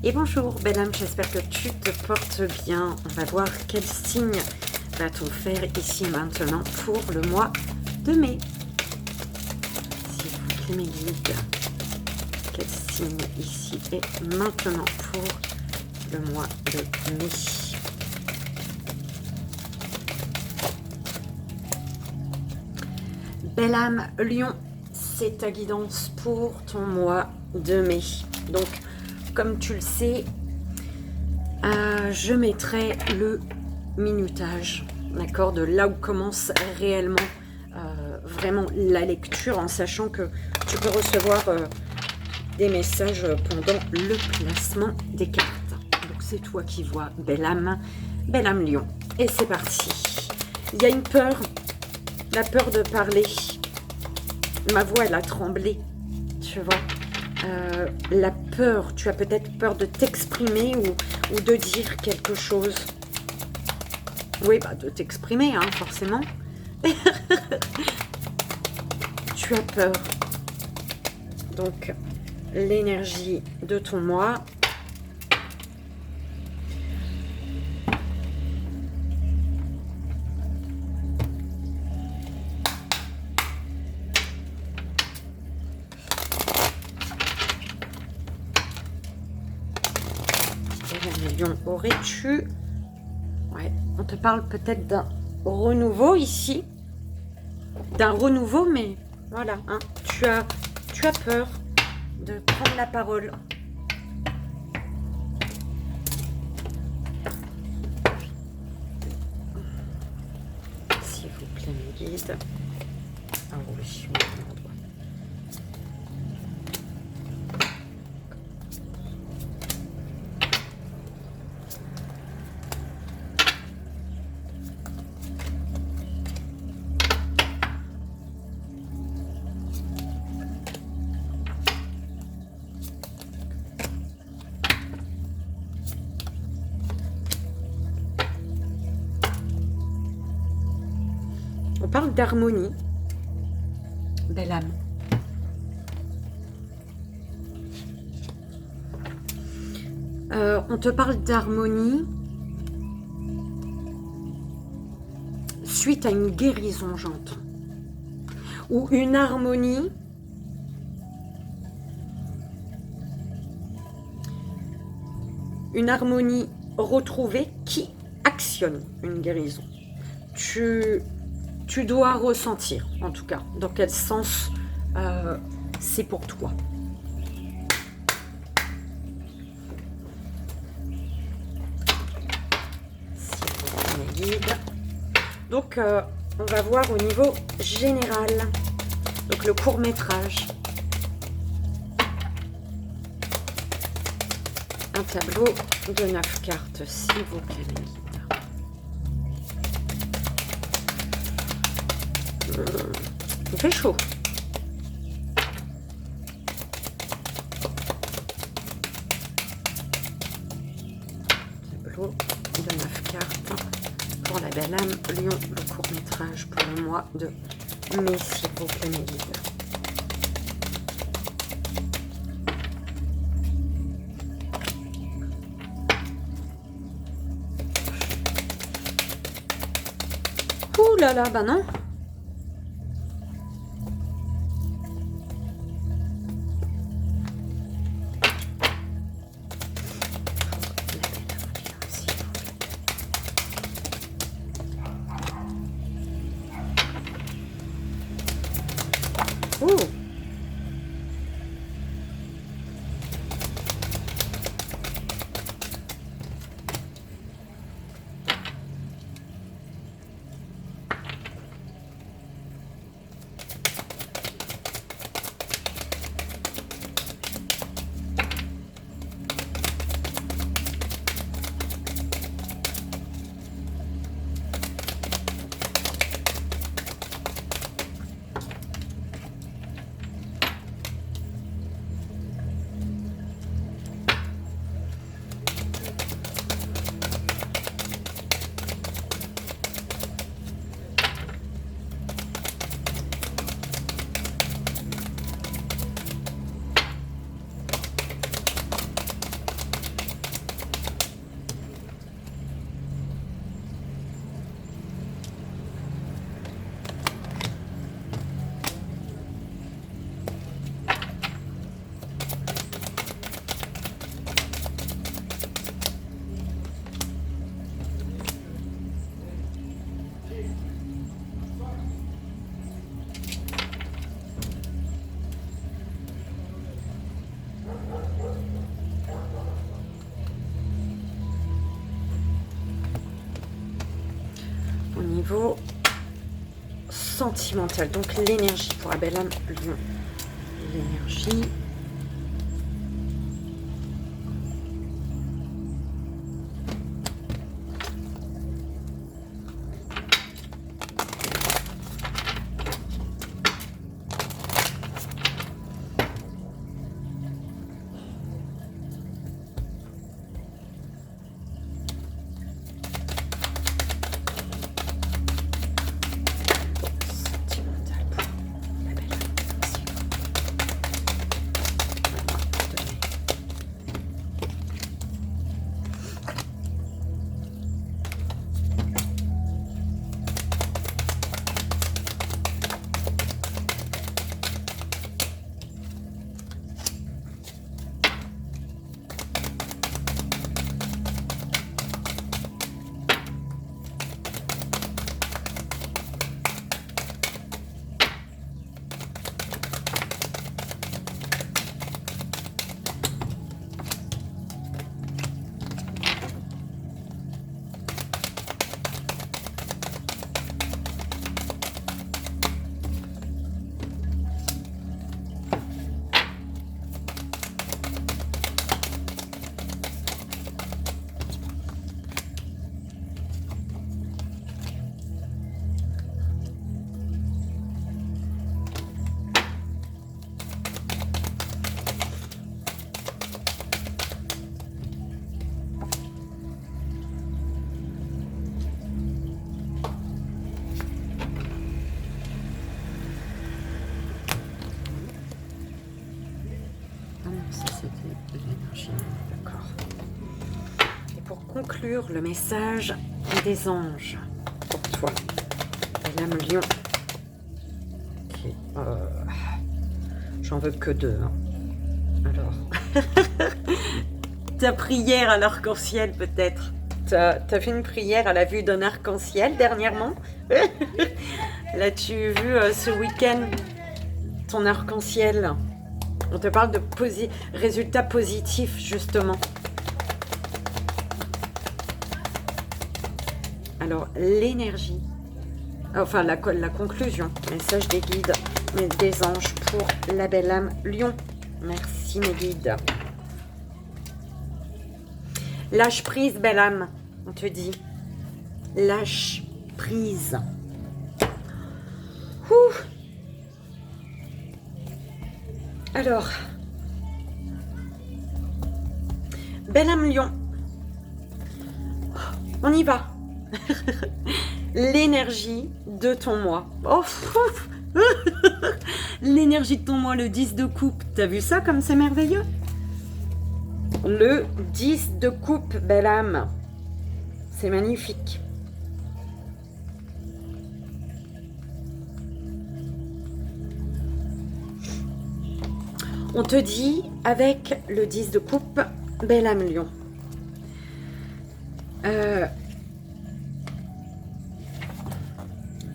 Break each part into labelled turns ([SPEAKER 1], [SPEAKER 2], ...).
[SPEAKER 1] Et bonjour belle âme, j'espère que tu te portes bien. On va voir quel signe va-t-on faire ici et maintenant pour le mois de mai. S'il vous plaît mes guides, quel signe ici et maintenant pour le mois de mai. Belle âme Lion, c'est ta guidance pour ton mois de mai. Donc comme tu le sais, je mettrai le minutage, d'accord, de là où commence réellement vraiment la lecture, en sachant que tu peux recevoir des messages pendant le placement des cartes. Donc c'est toi qui vois, belle âme Lion. Et c'est parti. Il y a une peur, la peur de parler. Ma voix, elle a tremblé, tu vois. La peur, tu as peut-être peur de t'exprimer ou de dire quelque chose. Oui, bah de t'exprimer, hein, forcément. Tu as peur. Donc, l'énergie de ton mois. Lion, aurais-tu... Ouais, on te parle peut-être d'un renouveau ici. D'un renouveau, mais voilà, hein, tu as peur de prendre la parole. S'il vous plaît, mes guides. Ah oui, bon endroit. On parle d'harmonie, belle âme. On te parle d'harmonie suite à une guérison, j'entends. Ou une harmonie retrouvée qui actionne une guérison. Tu dois ressentir, en tout cas, dans quel sens c'est pour toi. Si vous me guide. Donc, on va voir au niveau général. Donc, le court-métrage. Un tableau de 9 cartes, s'il vous plaît, mes guides. Il fait chaud. Tableau de 9 cartes pour la belle âme Lion, le court métrage pour le mois de mai, s'il vous plaît, mes guides. Ouh là là, bah non. Ouh. niveau sentimental. Donc l'énergie pour la belle âme lion. L'énergie. Ça c'était l'énergie, d'accord. Et pour conclure le message des anges pour toi, l'âme lion. Ok, j'en veux que 2. Hein. Alors, ta prière à l'arc-en-ciel peut-être. T'as fait une prière à la vue d'un arc-en-ciel dernièrement. L'as-tu vu ce week-end, ton arc-en-ciel? On te parle de résultats positifs, justement. Alors, l'énergie, enfin la conclusion, message des guides, mais des anges pour la belle âme lion. Merci mes guides. Lâche prise, belle âme, on te dit. Lâche prise. Ouh. Alors, belle âme lion, on y va. L'énergie de ton moi. Oh, l'énergie de ton moi, le 10 de coupe. T'as vu ça comme c'est merveilleux? Le 10 de coupe, belle âme. C'est magnifique. On te dit, avec le 10 de coupe, belle âme lion,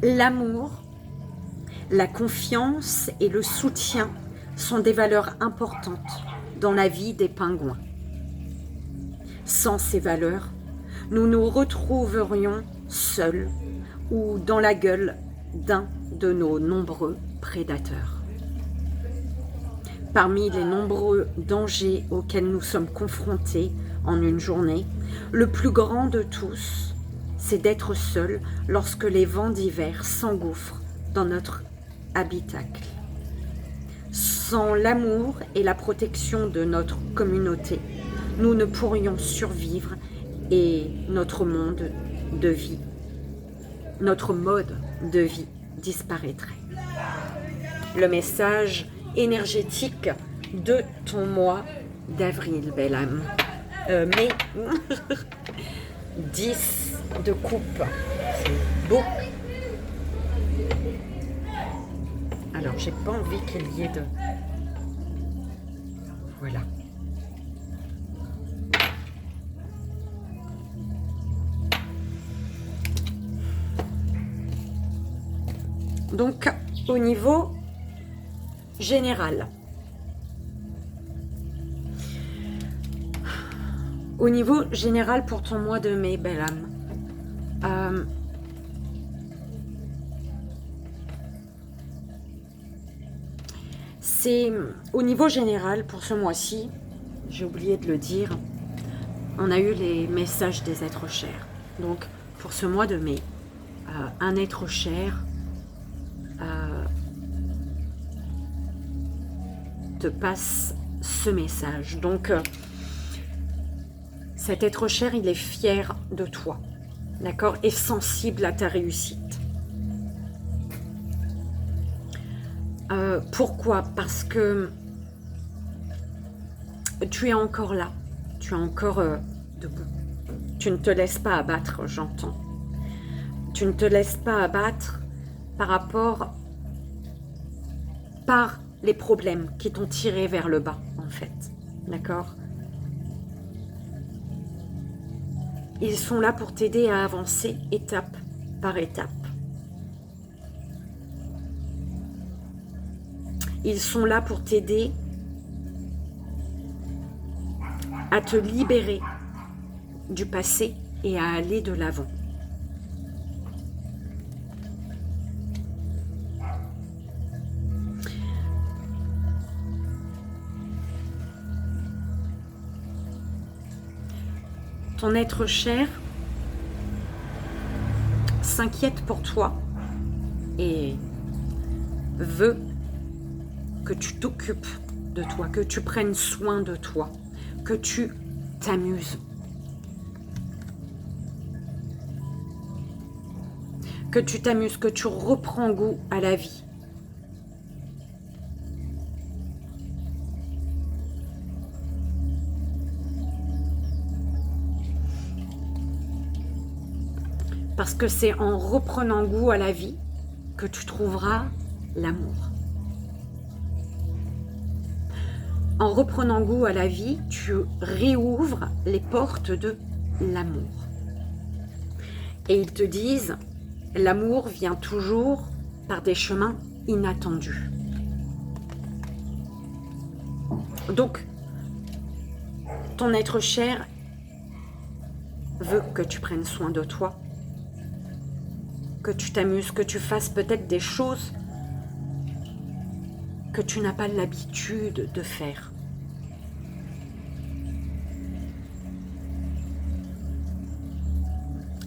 [SPEAKER 1] l'amour, la confiance et le soutien sont des valeurs importantes dans la vie des pingouins. Sans ces valeurs, nous nous retrouverions seuls ou dans la gueule d'un de nos nombreux prédateurs. Parmi les nombreux dangers auxquels nous sommes confrontés en une journée, le plus grand de tous, c'est d'être seul lorsque les vents d'hiver s'engouffrent dans notre habitacle. Sans l'amour et la protection de notre communauté, nous ne pourrions survivre et notre mode de vie disparaîtrait. Le message énergétique de ton mois d'avril, belle âme. Mais 10 de coupe, c'est beau. Alors, j'ai pas envie qu'il y ait de... Voilà. Donc, au niveau général, pour ton mois de mai, belle âme, c'est au niveau général pour ce mois-ci, j'ai oublié de le dire, on a eu les messages des êtres chers. Donc pour ce mois de mai, un être cher te passe ce message. Donc cet être cher, il est fier de toi, d'accord, et sensible à ta réussite. Pourquoi? Parce que tu es encore là, tu es encore debout. Tu ne te laisses pas abattre, j'entends. Tu ne te laisses pas abattre par les problèmes qui t'ont tiré vers le bas, en fait. D'accord? Ils sont là pour t'aider à avancer étape par étape. Ils sont là pour t'aider à te libérer du passé et à aller de l'avant. Ton être cher s'inquiète pour toi et veut que tu t'occupes de toi, que tu prennes soin de toi, que tu t'amuses. Que tu t'amuses, que tu reprends goût à la vie. Parce que c'est en reprenant goût à la vie que tu trouveras l'amour. En reprenant goût à la vie, tu réouvres les portes de l'amour. Et ils te disent, l'amour vient toujours par des chemins inattendus. Donc, ton être cher veut que tu prennes soin de toi, que tu t'amuses, que tu fasses peut-être des choses que tu n'as pas l'habitude de faire.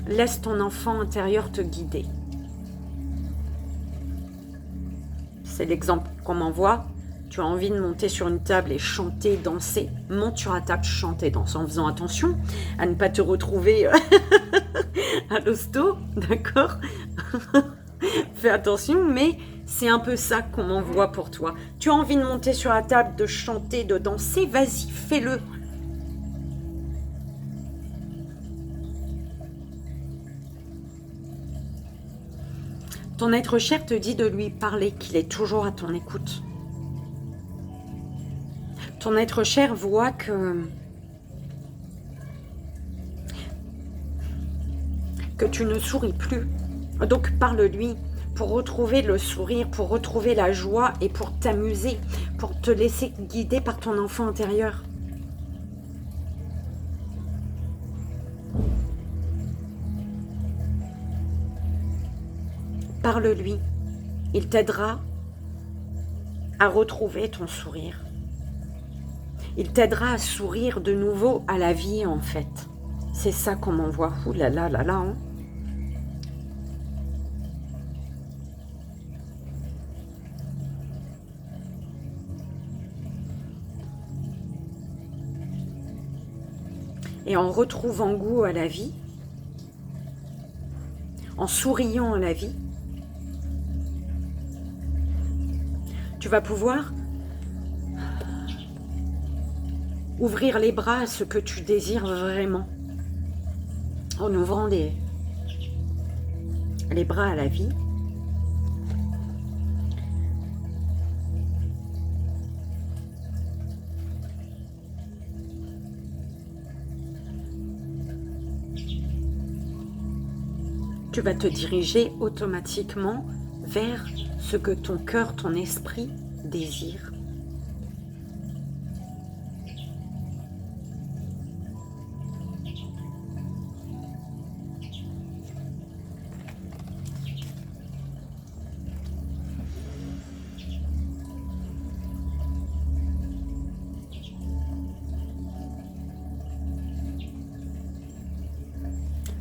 [SPEAKER 1] Laisse ton enfant intérieur te guider. C'est l'exemple qu'on m'envoie. Tu as envie de monter sur une table et chanter, danser. Monte sur la table, chante et danse en faisant attention à ne pas te retrouver à l'hosto, d'accord? Fais attention, mais c'est un peu ça qu'on m'envoie pour toi. Tu as envie de monter sur la table, de chanter, de danser, vas-y, fais-le. Ton être cher te dit de lui parler, qu'il est toujours à ton écoute. Ton être cher voit que tu ne souris plus. Donc parle-lui pour retrouver le sourire, pour retrouver la joie et pour t'amuser, pour te laisser guider par ton enfant intérieur. Parle-lui, il t'aidera à retrouver ton sourire. Il t'aidera à sourire de nouveau à la vie, en fait. C'est ça qu'on m'envoie. Ouh là là là là, hein. Et en retrouvant goût à la vie, en souriant à la vie, tu vas pouvoir ouvrir les bras à ce que tu désires vraiment. En ouvrant les bras à la vie. Tu vas te diriger automatiquement vers ce que ton cœur, ton esprit désire.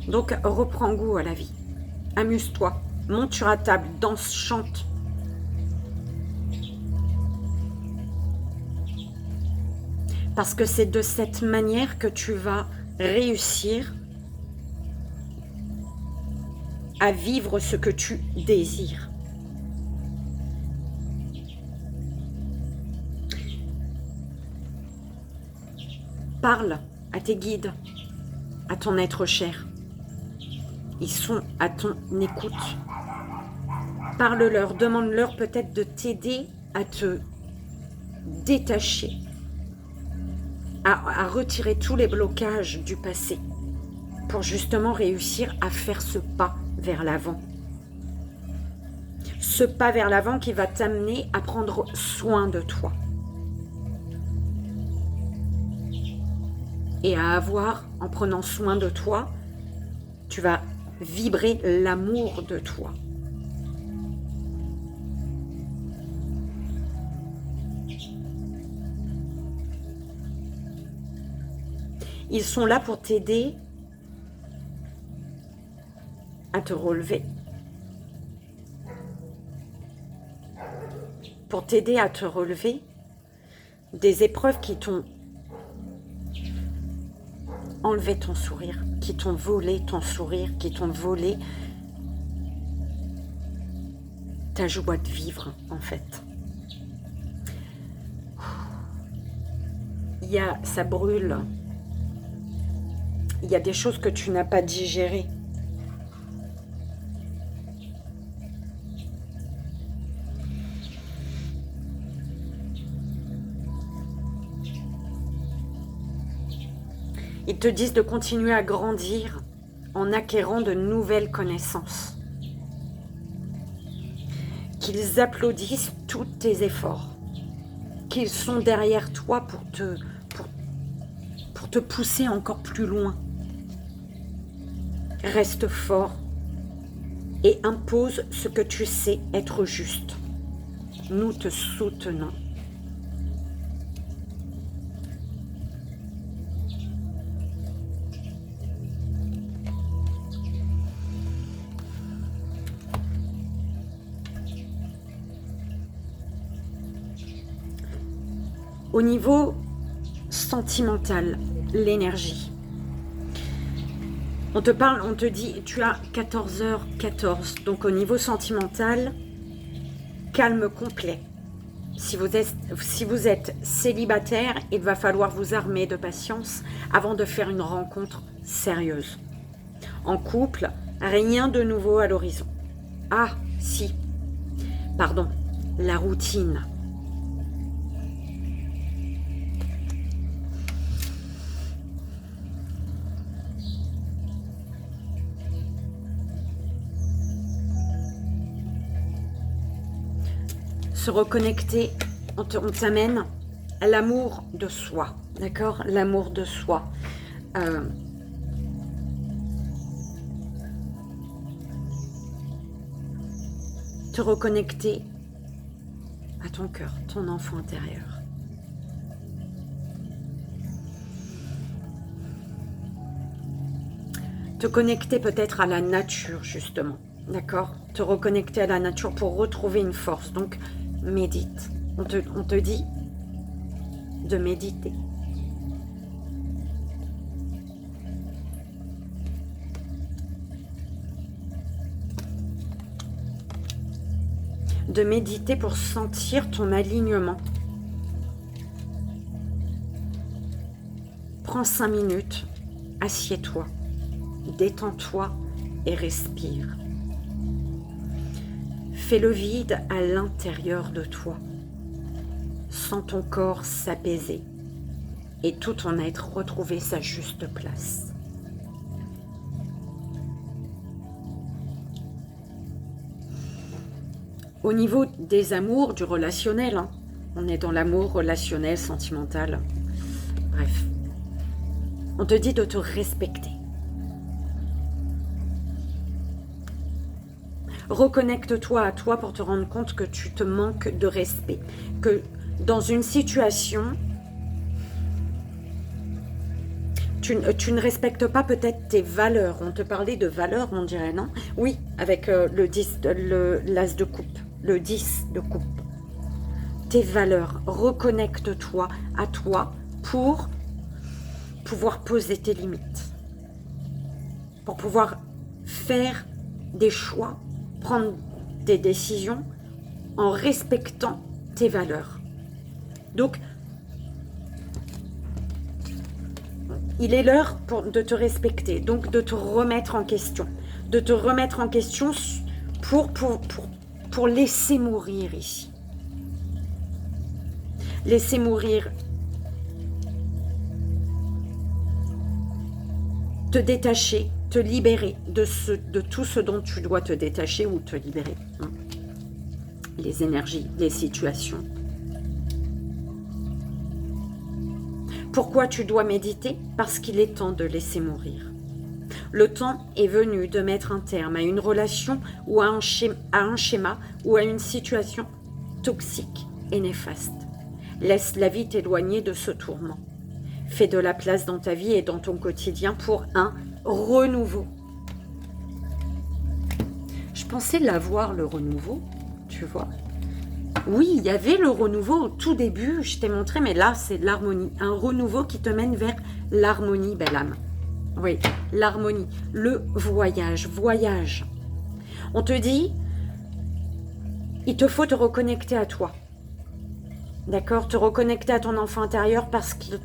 [SPEAKER 1] Donc, reprends goût à la vie. Amuse-toi. Monte sur la table, danse, chante. Parce que c'est de cette manière que tu vas réussir à vivre ce que tu désires. Parle à tes guides, à ton être cher. Ils sont à ton écoute. Parle-leur, demande-leur peut-être de t'aider à te détacher, à retirer tous les blocages du passé pour justement réussir à faire ce pas vers l'avant. Ce pas vers l'avant qui va t'amener à prendre soin de toi. Et à avoir, en prenant soin de toi, tu vas vibrer l'amour de toi. Ils sont là pour t'aider à te relever. Pour t'aider à te relever des épreuves qui t'ont enlevé ton sourire, qui t'ont volé ton sourire, qui t'ont volé ta joie de vivre, en fait. Ça brûle. Il y a des choses que tu n'as pas digérées. Ils te disent de continuer à grandir en acquérant de nouvelles connaissances. Qu'ils applaudissent tous tes efforts. Qu'ils sont derrière toi pour te pousser encore plus loin. Reste fort et impose ce que tu sais être juste. Nous te soutenons. Au niveau sentimental, l'énergie. On te parle, on te dit, tu as 14h14. Donc au niveau sentimental, calme complet. Si vous êtes célibataire, il va falloir vous armer de patience avant de faire une rencontre sérieuse. En couple, rien de nouveau à l'horizon. Ah, si. Pardon, la routine. Se reconnecter, on t'amène à l'amour de soi, d'accord? L'amour de soi. Te reconnecter à ton cœur, ton enfant intérieur. Te connecter peut-être à la nature, justement, d'accord? Te reconnecter à la nature pour retrouver une force. Donc, médite. On te dit de méditer. De méditer pour sentir ton alignement. Prends 5 minutes, assieds-toi, détends-toi et respire. Fais le vide à l'intérieur de toi. Sens ton corps s'apaiser et tout ton être retrouver sa juste place. Au niveau des amours, du relationnel, hein, on est dans l'amour relationnel, sentimental, bref. On te dit de te respecter. Reconnecte-toi à toi pour te rendre compte que tu te manques de respect. Que dans une situation, Tu ne respectes pas peut-être tes valeurs. On te parlait de valeurs, on dirait, non? Oui, avec l'as de coupe, le 10 de coupe. Tes valeurs, reconnecte-toi à toi pour pouvoir poser tes limites. Pour pouvoir faire des choix, prendre des décisions en respectant tes valeurs. Donc, il est l'heure de te respecter, donc de te remettre en question. De te remettre en question pour laisser mourir ici. Laisser mourir. Te détacher, te libérer de tout ce dont tu dois te détacher ou te libérer. Les énergies, les situations. Pourquoi tu dois méditer? Parce qu'il est temps de laisser mourir. Le temps est venu de mettre un terme à une relation ou à un schéma ou à une situation toxique et néfaste. Laisse la vie t'éloigner de ce tourment. Fais de la place dans ta vie et dans ton quotidien pour un renouveau. Je pensais l'avoir, le renouveau, tu vois. Oui, il y avait le renouveau au tout début, je t'ai montré, mais là, c'est l'harmonie. Un renouveau qui te mène vers l'harmonie, belle âme. Oui, l'harmonie, le voyage, voyage. On te dit, il te faut te reconnecter à toi. D'accord? Te reconnecter à ton enfant intérieur parce que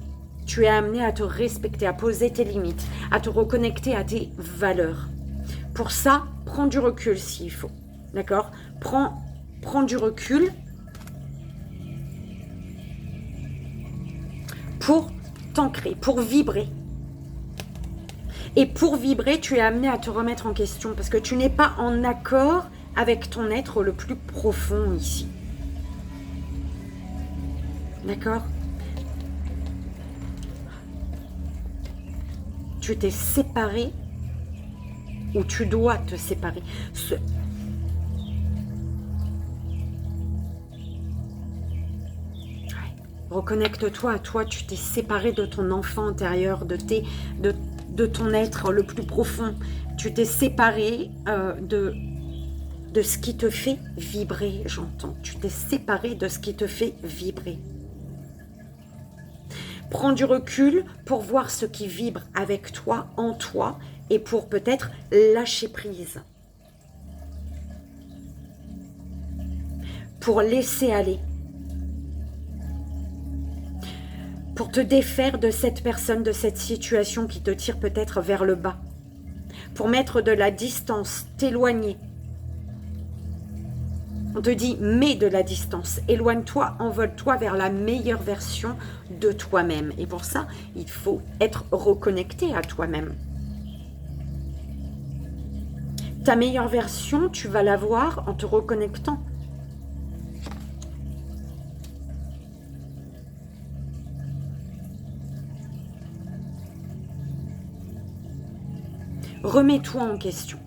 [SPEAKER 1] tu es amené à te respecter, à poser tes limites, à te reconnecter à tes valeurs. Pour ça, prends du recul s'il faut. D'accord? Prends du recul pour t'ancrer, pour vibrer. Et pour vibrer, tu es amené à te remettre en question parce que tu n'es pas en accord avec ton être le plus profond ici. D'accord? Tu t'es séparé ou tu dois te séparer. Reconnecte-toi à toi, tu t'es séparé de ton enfant intérieur, de ton être le plus profond. Tu t'es séparé de ce qui te fait vibrer, j'entends. Tu t'es séparé de ce qui te fait vibrer. Prends du recul pour voir ce qui vibre avec toi, en toi, et pour peut-être lâcher prise. Pour laisser aller. Pour te défaire de cette personne, de cette situation qui te tire peut-être vers le bas. Pour mettre de la distance, t'éloigner. On te dit, mets de la distance, éloigne-toi, envole-toi vers la meilleure version de toi-même. Et pour ça, il faut être reconnecté à toi-même. Ta meilleure version, tu vas la voir en te reconnectant. Remets-toi en question.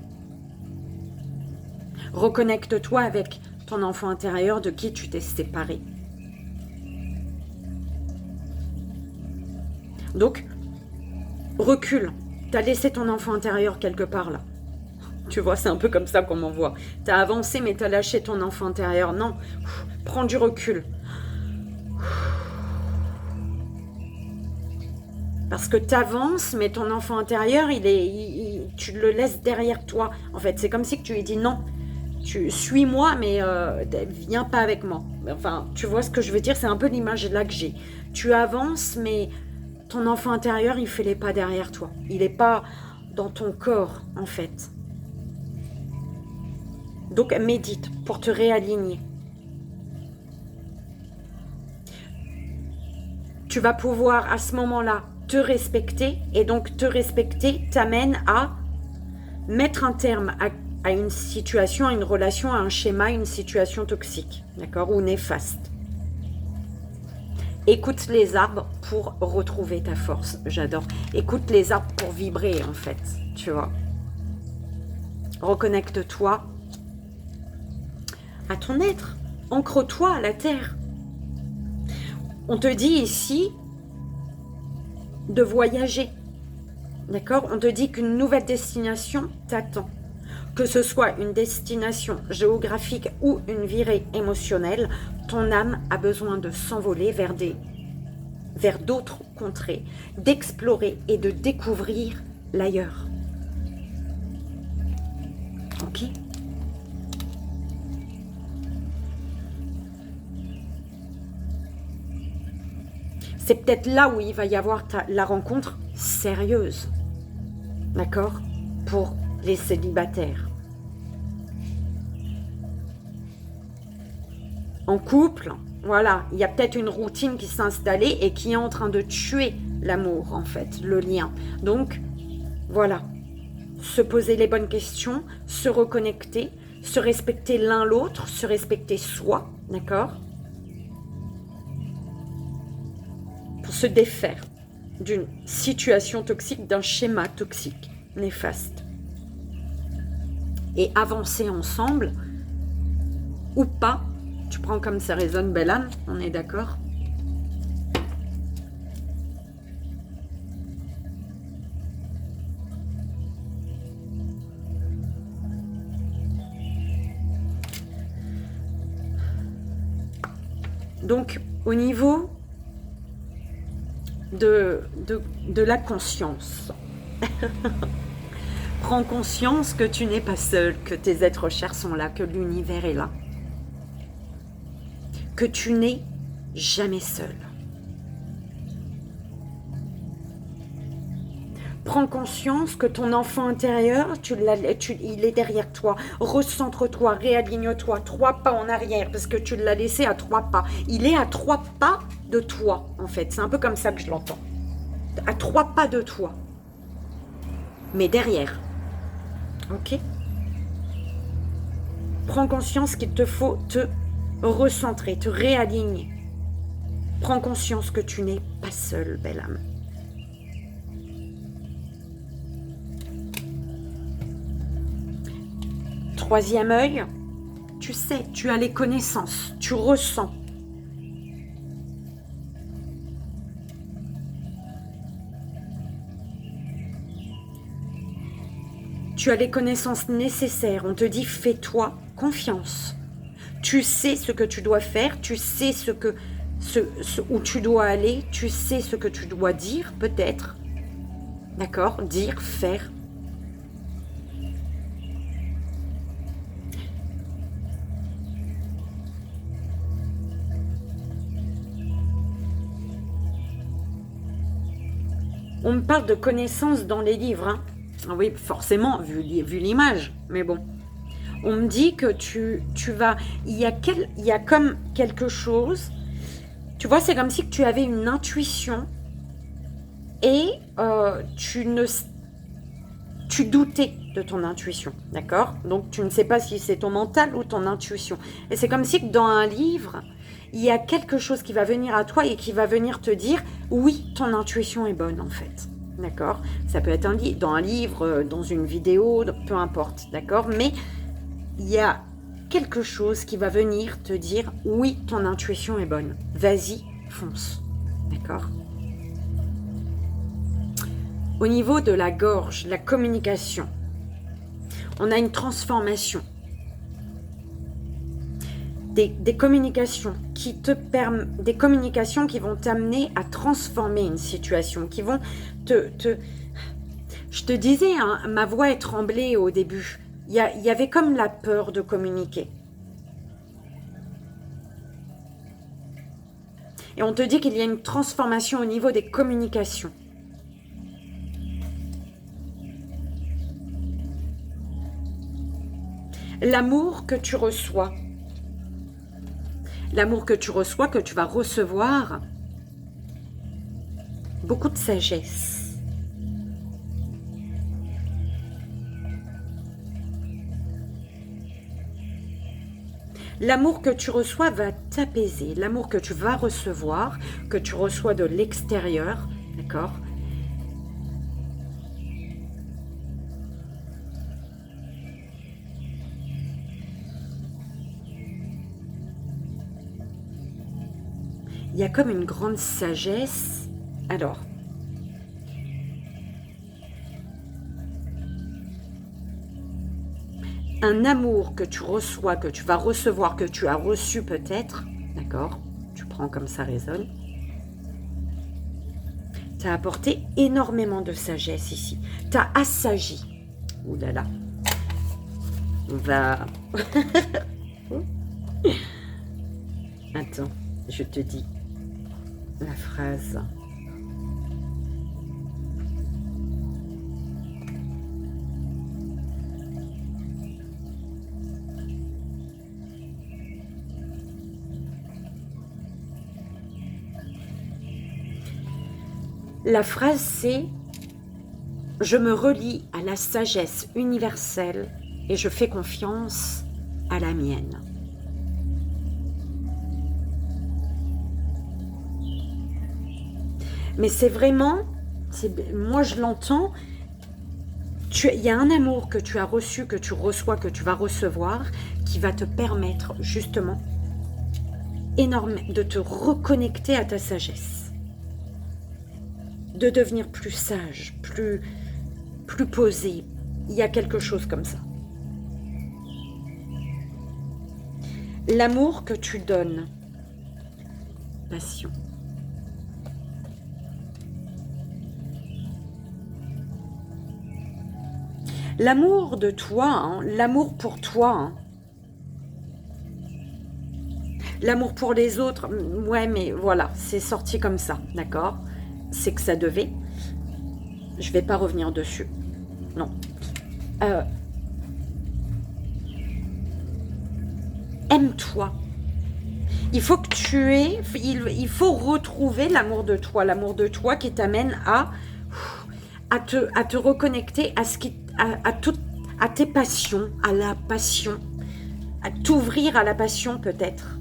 [SPEAKER 1] Reconnecte-toi avec ton enfant intérieur de qui tu t'es séparé. Donc, recule. Tu as laissé ton enfant intérieur quelque part là. Tu vois, c'est un peu comme ça qu'on m'envoie. Tu as avancé, mais tu as lâché ton enfant intérieur. Non, prends du recul. Parce que tu avances, mais ton enfant intérieur, tu le laisses derrière toi. En fait, c'est comme si que tu lui dis non. Tu suis-moi, mais viens pas avec moi. Enfin, tu vois ce que je veux dire? C'est un peu l'image là que j'ai. Tu avances, mais ton enfant intérieur, il fait les pas derrière toi. Il n'est pas dans ton corps, en fait. Donc, médite pour te réaligner. Tu vas pouvoir, à ce moment-là, te respecter. Et donc, te respecter t'amène à mettre un terme à une situation, à une relation, à un schéma, une situation toxique, d'accord, ou néfaste. Écoute les arbres pour retrouver ta force, j'adore. Écoute les arbres pour vibrer, en fait, tu vois. Reconnecte-toi à ton être, ancre-toi à la terre. On te dit ici de voyager, D'accord? On te dit qu'une nouvelle destination t'attend. Que ce soit une destination géographique ou une virée émotionnelle, ton âme a besoin de s'envoler vers d'autres contrées, d'explorer et de découvrir l'ailleurs. Ok? C'est peut-être là où il va y avoir la rencontre sérieuse. D'accord? Pour les célibataires. En couple, voilà, il y a peut-être une routine qui s'est installée et qui est en train de tuer l'amour, en fait, le lien. Donc, voilà, se poser les bonnes questions, se reconnecter, se respecter l'un l'autre, se respecter soi, d'accord? Pour se défaire d'une situation toxique, d'un schéma toxique, néfaste. Et avancer ensemble, ou pas, tu prends comme ça résonne, belle âme, on est d'accord? Donc, au niveau de la conscience, prends conscience que tu n'es pas seul, que tes êtres chers sont là, que l'univers est là. Que tu n'es jamais seul. Prends conscience que ton enfant intérieur, il est derrière toi. Recentre-toi, réaligne-toi, 3 pas en arrière, parce que tu l'as laissé à 3 pas. Il est à 3 pas de toi, en fait. C'est un peu comme ça que je l'entends. À 3 pas de toi. Mais derrière. Ok? Prends conscience qu'il te faut te recentrer, te réaligner. Prends conscience que tu n'es pas seul, belle âme. Troisième œil, tu sais, tu as les connaissances, tu ressens. Tu as les connaissances nécessaires. On te dit, fais-toi confiance. Tu sais ce que tu dois faire, tu sais où tu dois aller, tu sais ce que tu dois dire, peut-être. D'accord? Dire, faire. On me parle de connaissances dans les livres. Hein. Oui, forcément, vu l'image. Mais bon. On me dit que tu vas... Il y a comme quelque chose... Tu vois, c'est comme si tu avais une intuition et tu doutais de ton intuition. D'accord? Donc, tu ne sais pas si c'est ton mental ou ton intuition. Et c'est comme si que dans un livre... Il y a quelque chose qui va venir à toi et qui va venir te dire « Oui, ton intuition est bonne, en fait. » D'accord? Ça peut être dans un livre, dans une vidéo, peu importe. D'accord? Mais il y a quelque chose qui va venir te dire « Oui, ton intuition est bonne. Vas-y, fonce. » D'accord? Au niveau de la gorge, la communication, on a une transformation. Des communications qui te permettent, des communications qui vont t'amener à transformer une situation, qui vont Je te disais, hein, ma voix est tremblée au début. Il y avait comme la peur de communiquer. Et on te dit qu'il y a une transformation au niveau des communications. L'amour que tu reçois, que tu vas recevoir, beaucoup de sagesse. L'amour que tu reçois va t'apaiser. L'amour que tu vas recevoir, que tu reçois de l'extérieur, d'accord ? Il y a comme une grande sagesse. Alors, un amour que tu reçois, que tu vas recevoir, que tu as reçu peut-être, d'accord? Tu prends comme ça résonne. Tu as apporté énormément de sagesse ici. Tu as assagi. Ouh là là. On va... Attends, je te dis la phrase. La phrase c'est « Je me relie à la sagesse universelle et je fais confiance à la mienne ». Mais c'est vraiment, moi je l'entends, il y a un amour que tu as reçu, que tu reçois, que tu vas recevoir, qui va te permettre justement de te reconnecter à ta sagesse, de devenir plus sage, plus posé. Il y a quelque chose comme ça. L'amour que tu donnes, passion. L'amour de toi, hein, l'amour pour toi, hein. L'amour pour les autres, ouais, mais voilà, c'est sorti comme ça, d'accord? C'est que ça devait. Je ne vais pas revenir dessus. Non. Aime-toi. Il faut que tu aies... Il faut retrouver l'amour de toi qui t'amène à te reconnecter à ce qui... à tes passions, à la passion, à t'ouvrir à la passion peut-être.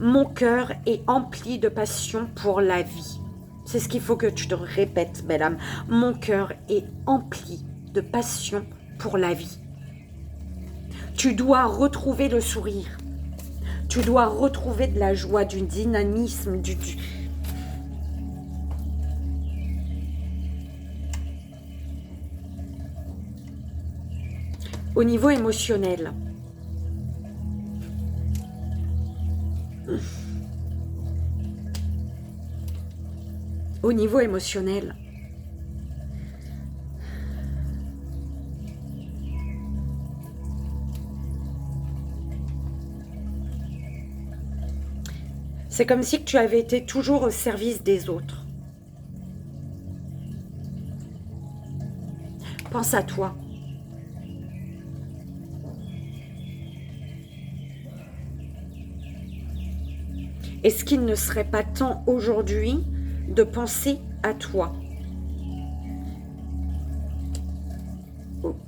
[SPEAKER 1] Mon cœur est empli de passion pour la vie. C'est ce qu'il faut que tu te répètes, belle âme. Mon cœur est empli de passion pour la vie. Tu dois retrouver le sourire. Tu dois retrouver de la joie, du dynamisme, Au niveau émotionnel. Au niveau émotionnel. C'est comme si tu avais été toujours au service des autres. Pense à toi. Est-ce qu'il ne serait pas temps aujourd'hui de penser à toi?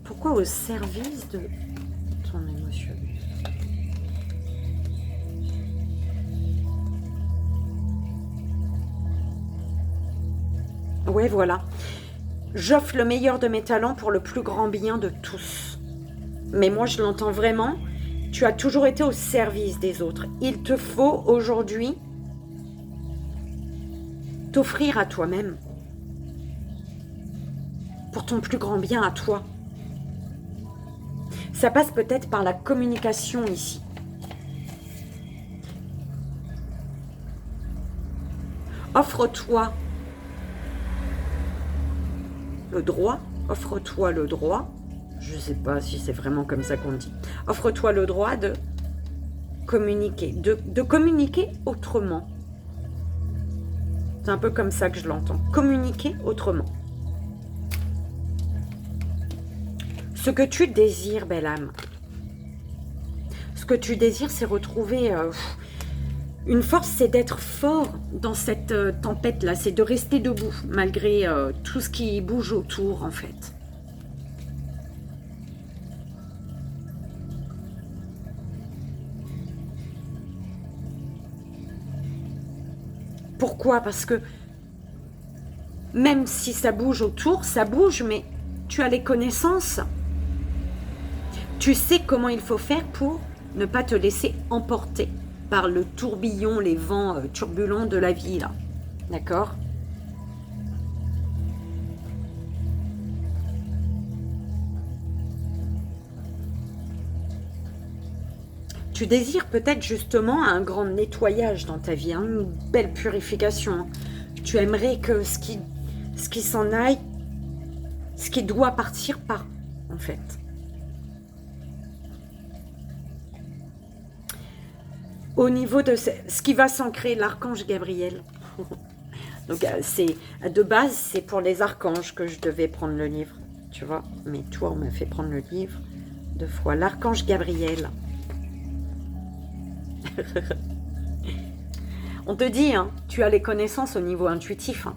[SPEAKER 1] Pourquoi au service de ton émotion? Ouais, voilà. J'offre le meilleur de mes talents pour le plus grand bien de tous. Mais moi, je l'entends vraiment. Tu as toujours été au service des autres. Il te faut aujourd'hui t'offrir à toi-même. Pour ton plus grand bien à toi. Ça passe peut-être par la communication ici. Offre-toi le droit. Offre-toi le droit. Je ne sais pas si c'est vraiment comme ça qu'on dit. Offre-toi le droit de communiquer. De communiquer autrement. C'est un peu comme ça que je l'entends. Communiquer autrement. Ce que tu désires, belle âme. Ce que tu désires, c'est retrouver une force, c'est d'être fort dans cette tempête-là. C'est de rester debout, malgré tout ce qui bouge autour, en fait. Pourquoi? Parce que même si ça bouge autour, ça bouge, mais tu as les connaissances. Tu sais comment il faut faire pour ne pas te laisser emporter par le tourbillon, les vents turbulents de la vie, là. D'accord? Tu désires peut-être justement un grand nettoyage dans ta vie, hein, une belle purification. Tu aimerais que ce qui s'en aille, ce qui doit partir, part, en fait. Au niveau de ce qui va s'ancrer, l'archange Gabriel. Donc, de base, c'est pour les archanges que je devais prendre le livre, tu vois. Mais toi, on m'a fait prendre le livre 2 fois. L'archange Gabriel. On te dit, hein, tu as les connaissances au niveau intuitif. Hein.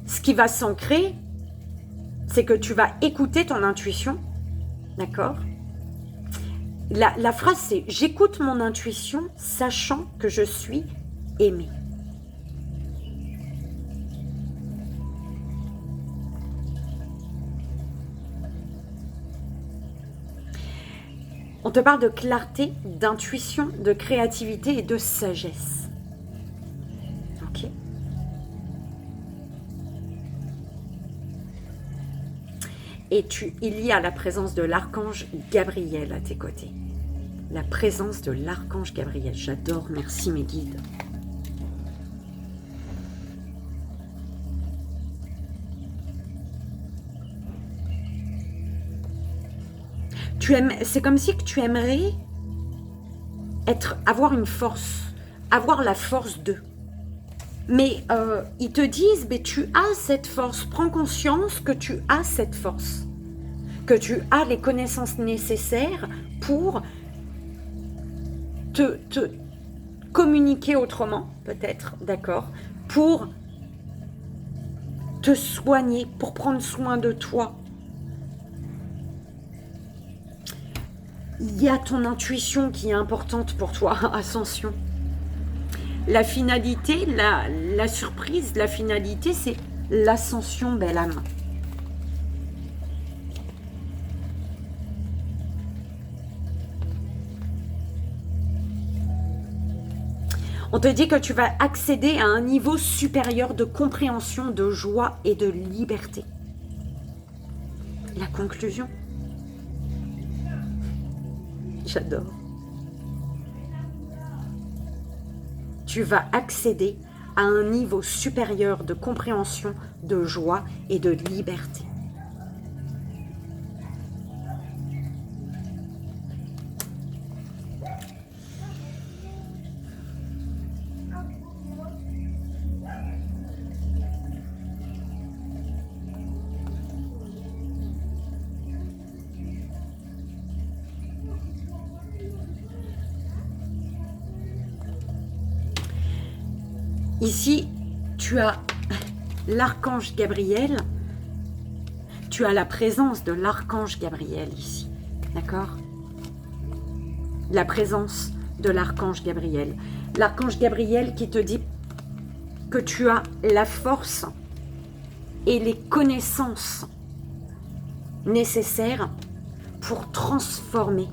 [SPEAKER 1] Ce qui va s'ancrer, c'est que tu vas écouter ton intuition, d'accord? La phrase, c'est « J'écoute mon intuition, sachant que je suis aimée ». On te parle de clarté, d'intuition, de créativité et de sagesse. Ok. Et il y a la présence de l'archange Gabriel à tes côtés. La présence de l'archange Gabriel. J'adore, merci mes guides. C'est comme si que tu aimerais avoir une force, avoir la force d'eux. Mais ils te disent, mais tu as cette force, prends conscience que tu as cette force, que tu as les connaissances nécessaires pour te communiquer autrement, peut-être, d'accord, pour te soigner, pour prendre soin de toi. Il y a ton intuition qui est importante pour toi, Ascension. La finalité, la surprise, la finalité, c'est l'ascension, belle âme. On te dit que tu vas accéder à un niveau supérieur de compréhension, de joie et de liberté. La conclusion. J'adore. Tu vas accéder à un niveau supérieur de compréhension, de joie et de liberté. Ici, tu as l'archange Gabriel, tu as la présence de l'archange Gabriel ici, d'accord? La présence de l'archange Gabriel. L'archange Gabriel qui te dit que tu as la force et les connaissances nécessaires pour transformer,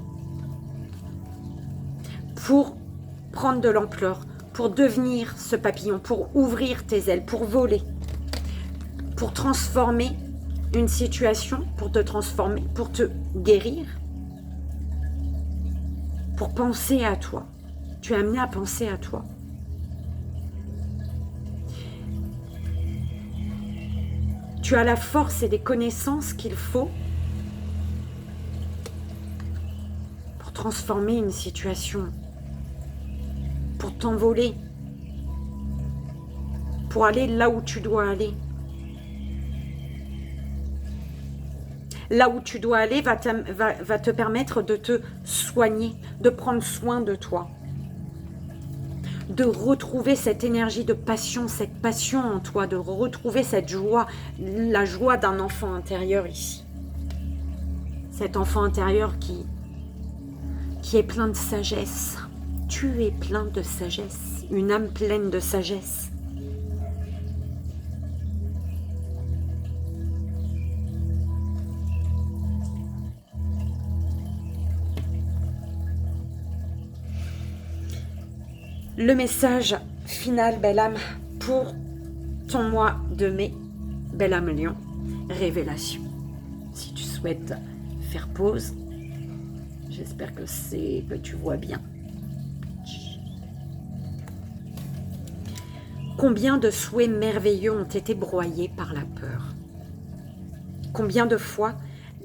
[SPEAKER 1] pour prendre de l'ampleur, pour devenir ce papillon, pour ouvrir tes ailes, pour voler, pour transformer une situation, pour te transformer, pour te guérir, pour penser à toi. Tu es amené à penser à toi. Tu as la force et les connaissances qu'il faut pour transformer une situation, pour t'envoler, pour aller là où tu dois aller. Là où tu dois aller va te permettre de te soigner, de prendre soin de toi, de retrouver cette énergie de passion, cette passion en toi, de retrouver cette joie, la joie d'un enfant intérieur ici. Cet enfant intérieur qui est plein de sagesse. Tu es plein de sagesse, une âme pleine de sagesse. Le message final, belle âme, pour ton mois de mai, belle âme Lion, révélation. Si tu souhaites faire pause, je J'espère que tu vois bien. Combien de souhaits merveilleux ont été broyés par la peur? Combien de fois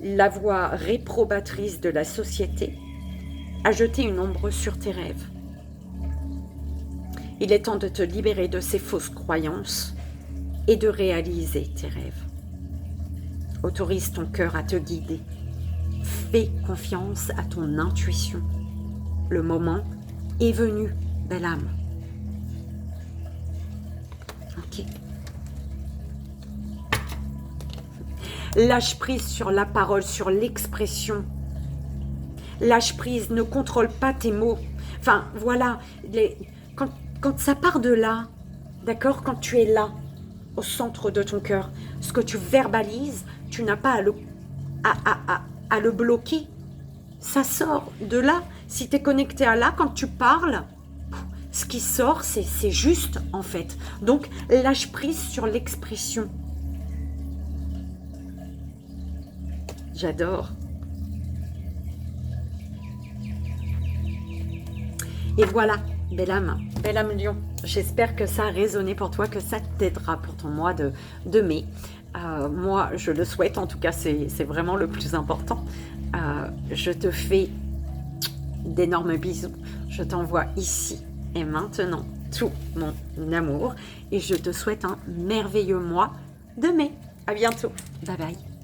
[SPEAKER 1] la voix réprobatrice de la société a jeté une ombre sur tes rêves? Il est temps de te libérer de ces fausses croyances et de réaliser tes rêves. Autorise ton cœur à te guider. Fais confiance à ton intuition. Le moment est venu, belle âme. Ok. Lâche prise sur la parole, sur l'expression. Lâche prise, ne contrôle pas tes mots. Enfin, voilà, quand ça part de là, d'accord, quand tu es là, au centre de ton cœur, ce que tu verbalises, tu n'as pas à le bloquer. Ça sort de là. Si tu es connecté à là, quand tu parles, ce qui sort, c'est juste, en fait. Donc, lâche prise sur l'expression. J'adore. Et voilà, belle âme lion. J'espère que ça a résonné pour toi, que ça t'aidera pour ton mois de mai. Moi, je le souhaite, en tout cas, c'est vraiment le plus important. Je te fais d'énormes bisous. Je t'envoie ici et maintenant tout mon amour. Et je te souhaite un merveilleux mois de mai. À bientôt. Bye bye.